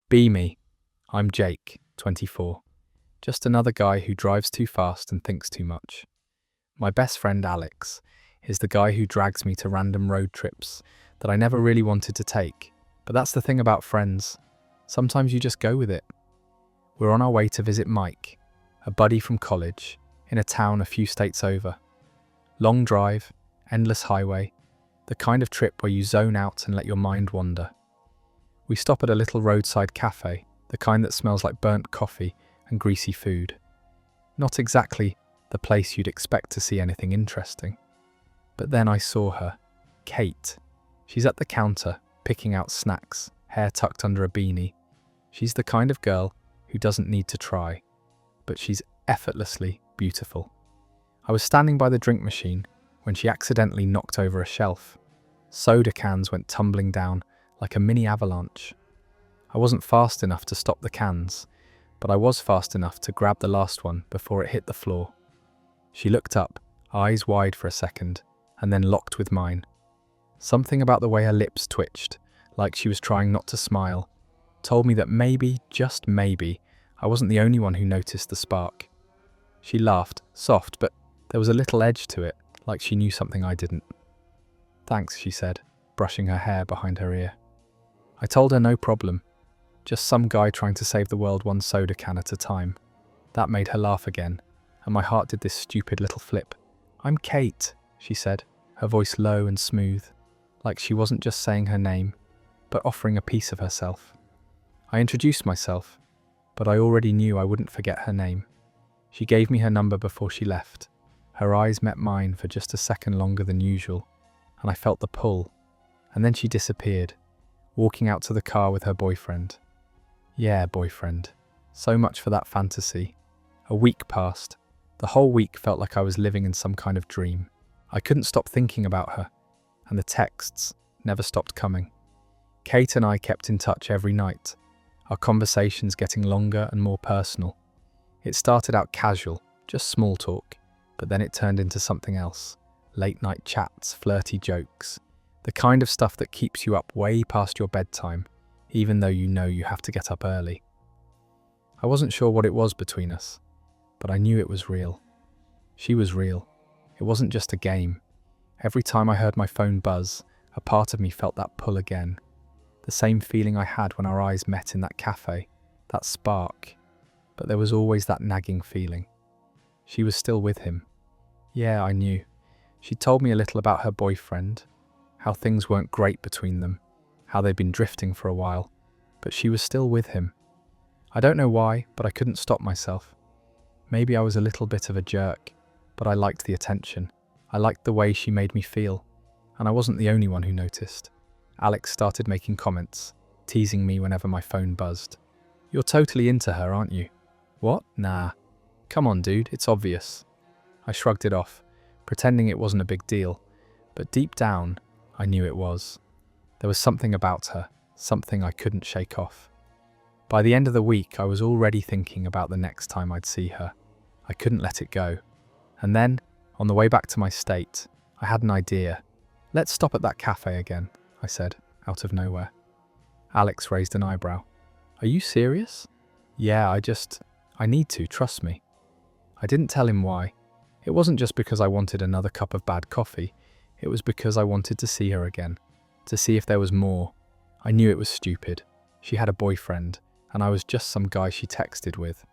Be me. I'm Jake, 24. Just another guy who drives too fast and thinks too much. My best friend Alex is the guy who drags me to random road trips that I never really wanted to take. But that's the thing about friends. Sometimes you just go with it. We're on our way to visit Mike, a buddy from college, in a town a few states over. Long drive, endless highway, the kind of trip where you zone out and let your mind wander. We stop at a little roadside cafe, the kind that smells like burnt coffee and greasy food. Not exactly the place you'd expect to see anything interesting. But then I saw her, Kate. She's at the counter, picking out snacks, hair tucked under a beanie. She's the kind of girl who doesn't need to try, but she's effortlessly beautiful. I was standing by the drink machine when she accidentally knocked over a shelf. Soda cans went tumbling down like a mini avalanche. I wasn't fast enough to stop the cans, but I was fast enough to grab the last one before it hit the floor. She looked up, eyes wide for a second, and then locked with mine. Something about the way her lips twitched, like she was trying not to smile, told me that maybe, just maybe, I wasn't the only one who noticed the spark. She laughed, soft, but there was a little edge to it, like she knew something I didn't. "Thanks," she said, brushing her hair behind her ear. I told her no problem. Just some guy trying to save the world one soda can at a time. That made her laugh again, and my heart did this stupid little flip. "I'm Kate," she said, her voice low and smooth, like she wasn't just saying her name, but offering a piece of herself. I introduced myself, but I already knew I wouldn't forget her name. She gave me her number before she left. Her eyes met mine for just a second longer than usual, and I felt the pull, and then she disappeared, walking out to the car with her boyfriend. Yeah, boyfriend. So much for that fantasy. A week passed. The whole week felt like I was living in some kind of dream. I couldn't stop thinking about her, and the texts never stopped coming. Kate and I kept in touch every night, our conversations getting longer and more personal. It started out casual, just small talk, but then it turned into something else. Late night chats, flirty jokes, the kind of stuff that keeps you up way past your bedtime, even though you know you have to get up early. I wasn't sure what it was between us, but I knew it was real. She was real. It wasn't just a game. Every time I heard my phone buzz, a part of me felt that pull again. The same feeling I had when our eyes met in that cafe, that spark. But there was always that nagging feeling. She was still with him. Yeah, I knew. She told me a little about her boyfriend, how things weren't great between them, how they'd been drifting for a while, but she was still with him. I don't know why, but I couldn't stop myself. Maybe I was a little bit of a jerk, but I liked the attention. I liked the way she made me feel, and I wasn't the only one who noticed. Alex started making comments, teasing me whenever my phone buzzed. "You're totally into her, aren't you?" "What? Nah. Come on, dude, it's obvious." I shrugged it off, pretending it wasn't a big deal, but deep down, I knew it was. There was something about her, something I couldn't shake off. By the end of the week, I was already thinking about the next time I'd see her. I couldn't let it go. And then, on the way back to my state, I had an idea. "Let's stop at that cafe again," I said, out of nowhere. Alex raised an eyebrow. "Are you serious?" "Yeah, I need to, trust me." I didn't tell him why. It wasn't just because I wanted another cup of bad coffee. It was because I wanted to see her again, to see if there was more. I knew it was stupid. She had a boyfriend, and I was just some guy she texted with.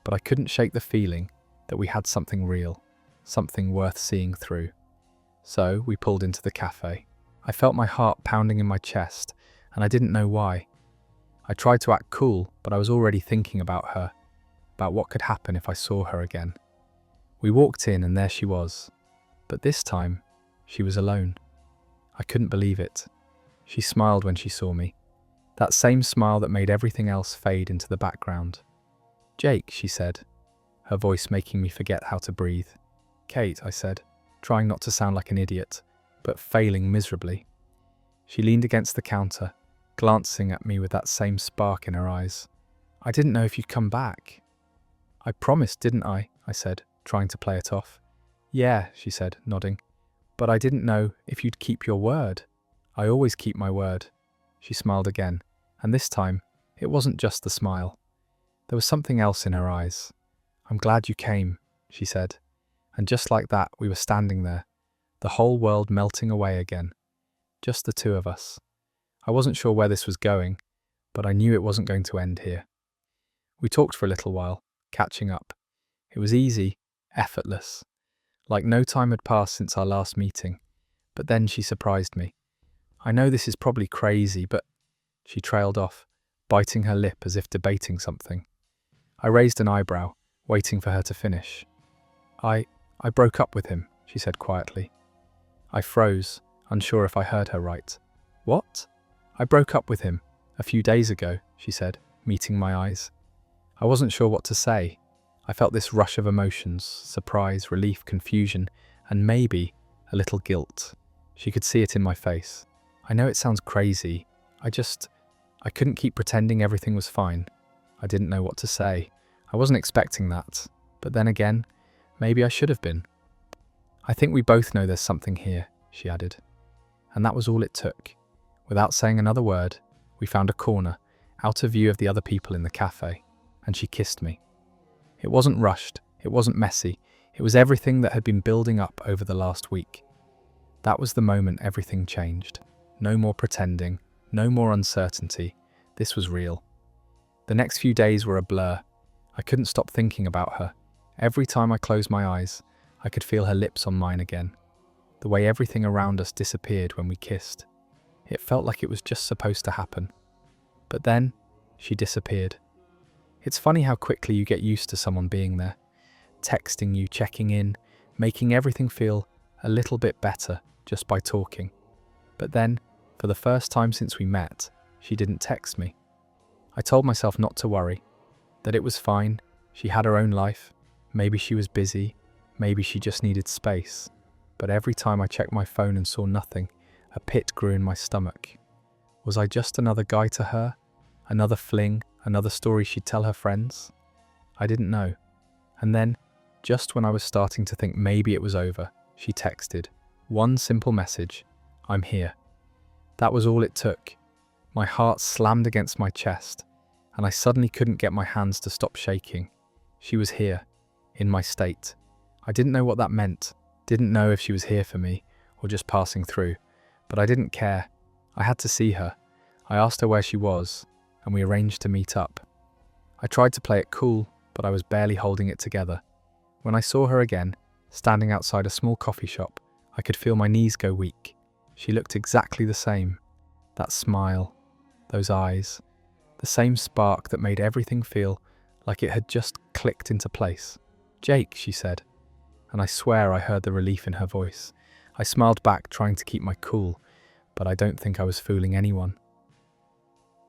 But I couldn't shake the feeling that we had something real, something worth seeing through. So we pulled into the cafe. I felt my heart pounding in my chest, and I didn't know why. I tried to act cool, but I was already thinking about her, about what could happen if I saw her again. We walked in and there she was. But this time, she was alone. I couldn't believe it. She smiled when she saw me. That same smile that made everything else fade into the background. "Jake," she said, her voice making me forget how to breathe. "Kate," I said, trying not to sound like an idiot, but failing miserably. She leaned against the counter, glancing at me with that same spark in her eyes. "I didn't know if you'd come back." "I promised, didn't I?" I said, trying to play it off. "Yeah," she said, nodding. "But I didn't know if you'd keep your word." "I always keep my word." She smiled again, and this time, It wasn't just the smile. There was something else in her eyes. "I'm glad you came," she said. And just like that, we were standing there, the whole world melting away again. Just the two of us. I wasn't sure where this was going, but I knew it wasn't going to end here. We talked for a little while, catching up. It was easy, effortless, like no time had passed since our last meeting. But then she surprised me. "I know this is probably crazy, but..." She trailed off, biting her lip as if debating something. I raised an eyebrow, waiting for her to finish. I broke up with him," she said quietly. I froze, unsure if I heard her right. "What?" "I broke up with him a few days ago," she said, meeting my eyes. I wasn't sure what to say. I felt this rush of emotions, surprise, relief, confusion, and maybe a little guilt. She could see it in my face. "I know it sounds crazy. I couldn't keep pretending everything was fine." I didn't know what to say. I wasn't expecting that. But then again, maybe I should have been. "I think we both know there's something here," she added. And that was all it took. Without saying another word, we found a corner, out of view of the other people in the cafe, and she kissed me. It wasn't rushed, it wasn't messy, it was everything that had been building up over the last week. That was the moment everything changed. No more pretending, no more uncertainty. This was real. The next few days were a blur. I couldn't stop thinking about her. Every time I closed my eyes, I could feel her lips on mine again. The way everything around us disappeared when we kissed. It felt like it was just supposed to happen. But then, she disappeared. It's funny how quickly you get used to someone being there, texting you, checking in, making everything feel a little bit better just by talking. But then, for the first time since we met, she didn't text me. I told myself not to worry, that it was fine, she had her own life, maybe she was busy, maybe she just needed space. But every time I checked my phone and saw nothing, a pit grew in my stomach. Was I just another guy to her? Another fling? Another story she'd tell her friends? I didn't know. And then, just when I was starting to think maybe it was over, she texted. One simple message: "I'm here." That was all it took. My heart slammed against my chest, and I suddenly couldn't get my hands to stop shaking. She was here, in my state. I didn't know what that meant, didn't know if she was here for me, or just passing through, but I didn't care. I had to see her. I asked her where she was, and we arranged to meet up. I tried to play it cool, but I was barely holding it together. When I saw her again, standing outside a small coffee shop, I could feel my knees go weak. She looked exactly the same. That smile, those eyes, the same spark that made everything feel like it had just clicked into place. "Jake," she said, and I swear I heard the relief in her voice. I smiled back, trying to keep my cool, but I don't think I was fooling anyone.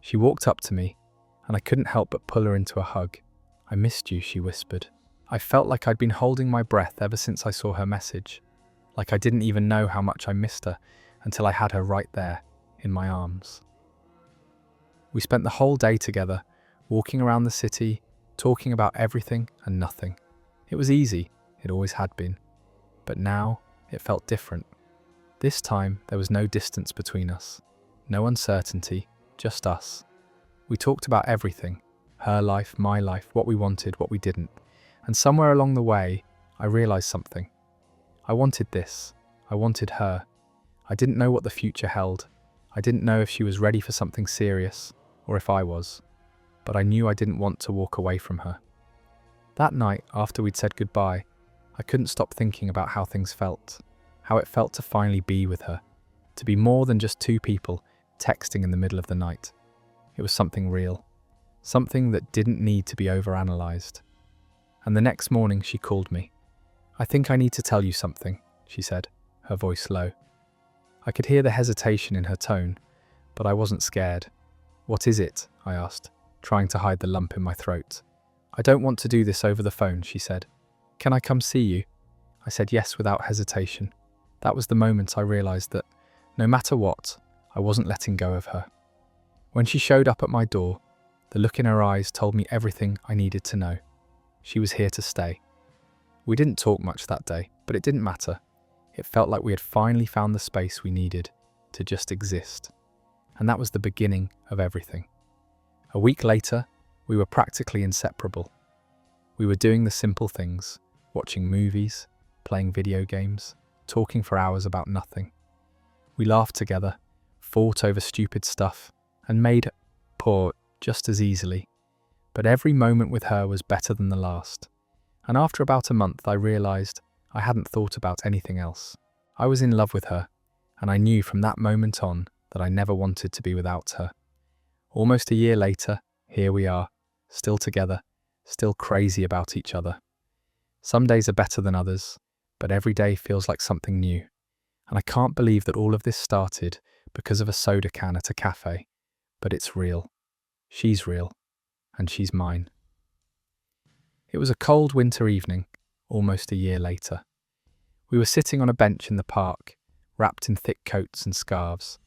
She walked up to me, and I couldn't help but pull her into a hug. "I missed you," she whispered. I felt like I'd been holding my breath ever since I saw her message, like I didn't even know how much I missed her until I had her right there, in my arms. We spent the whole day together, walking around the city, talking about everything and nothing. It was easy, it always had been. But now, it felt different. This time, there was no distance between us, no uncertainty, just us. We talked about everything, her life, my life, what we wanted, what we didn't. And somewhere along the way, I realized something. I wanted this. I wanted her. I didn't know what the future held. I didn't know if she was ready for something serious, or if I was. But I knew I didn't want to walk away from her. That night, after we'd said goodbye, I couldn't stop thinking about how things felt. How it felt to finally be with her. To be more than just two people texting in the middle of the night. It was something real. Something that didn't need to be overanalyzed. And the next morning she called me. "I think I need to tell you something," she said, her voice low. I could hear the hesitation in her tone, but I wasn't scared. "What is it?" I asked, trying to hide the lump in my throat. "I don't want to do this over the phone," she said. "Can I come see you?" I said yes without hesitation. That was the moment I realized that, no matter what, I wasn't letting go of her. When she showed up at my door, the look in her eyes told me everything I needed to know. She was here to stay. We didn't talk much that day, but it didn't matter. It felt like we had finally found the space we needed to just exist. And that was the beginning of everything. A week later, we were practically inseparable. We were doing the simple things, watching movies, playing video games, talking for hours about nothing. We laughed together, fought over stupid stuff, and made poor just as easily. But every moment with her was better than the last. And after about a month, I realized I hadn't thought about anything else. I was in love with her, and I knew from that moment on that I never wanted to be without her. Almost a year later, here we are, still together, still crazy about each other. Some days are better than others, but every day feels like something new. And I can't believe that all of this started because of a soda can at a cafe. But it's real. She's real. And she's mine. It was a cold winter evening, almost a year later. We were sitting on a bench in the park, wrapped in thick coats and scarves,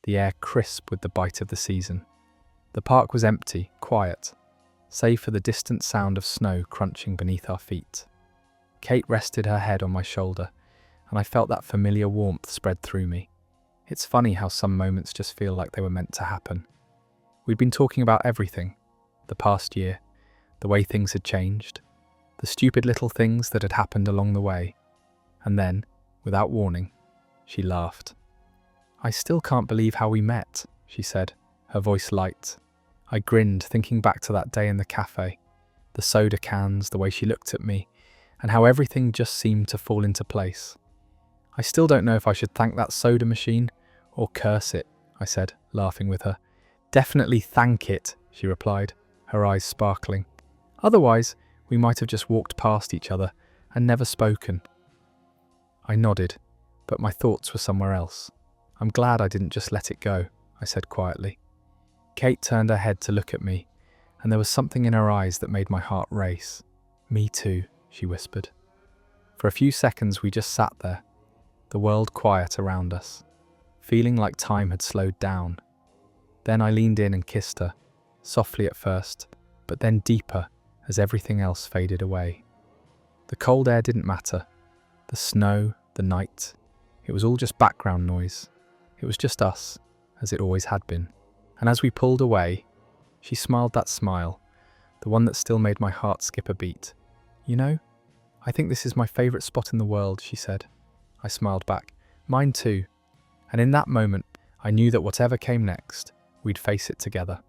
the air crisp with the bite of the season. The park was empty, quiet, save for the distant sound of snow crunching beneath our feet. Kate rested her head on my shoulder, and I felt that familiar warmth spread through me. It's funny how some moments just feel like they were meant to happen. We'd been talking about everything, the past year, the way things had changed, the stupid little things that had happened along the way. And then, without warning, she laughed. "I still can't believe how we met," she said, her voice light. I grinned, thinking back to that day in the cafe, the soda cans, the way she looked at me, and how everything just seemed to fall into place. "I still don't know if I should thank that soda machine or curse it," I said, laughing with her. "Definitely thank it," she replied, her eyes sparkling. "Otherwise, we might have just walked past each other and never spoken." I nodded, but my thoughts were somewhere else. "I'm glad I didn't just let it go," I said quietly. Kate turned her head to look at me, and there was something in her eyes that made my heart race. "Me too," she whispered. For a few seconds we just sat there, the world quiet around us, feeling like time had slowed down. Then I leaned in and kissed her, softly at first, but then deeper as everything else faded away. The cold air didn't matter. The snow, the night, it was all just background noise. It was just us, as it always had been. And as we pulled away, she smiled that smile, the one that still made my heart skip a beat. "You know, I think this is my favourite spot in the world," she said. I smiled back. "Mine too." And in that moment, I knew that whatever came next, we'd face it together.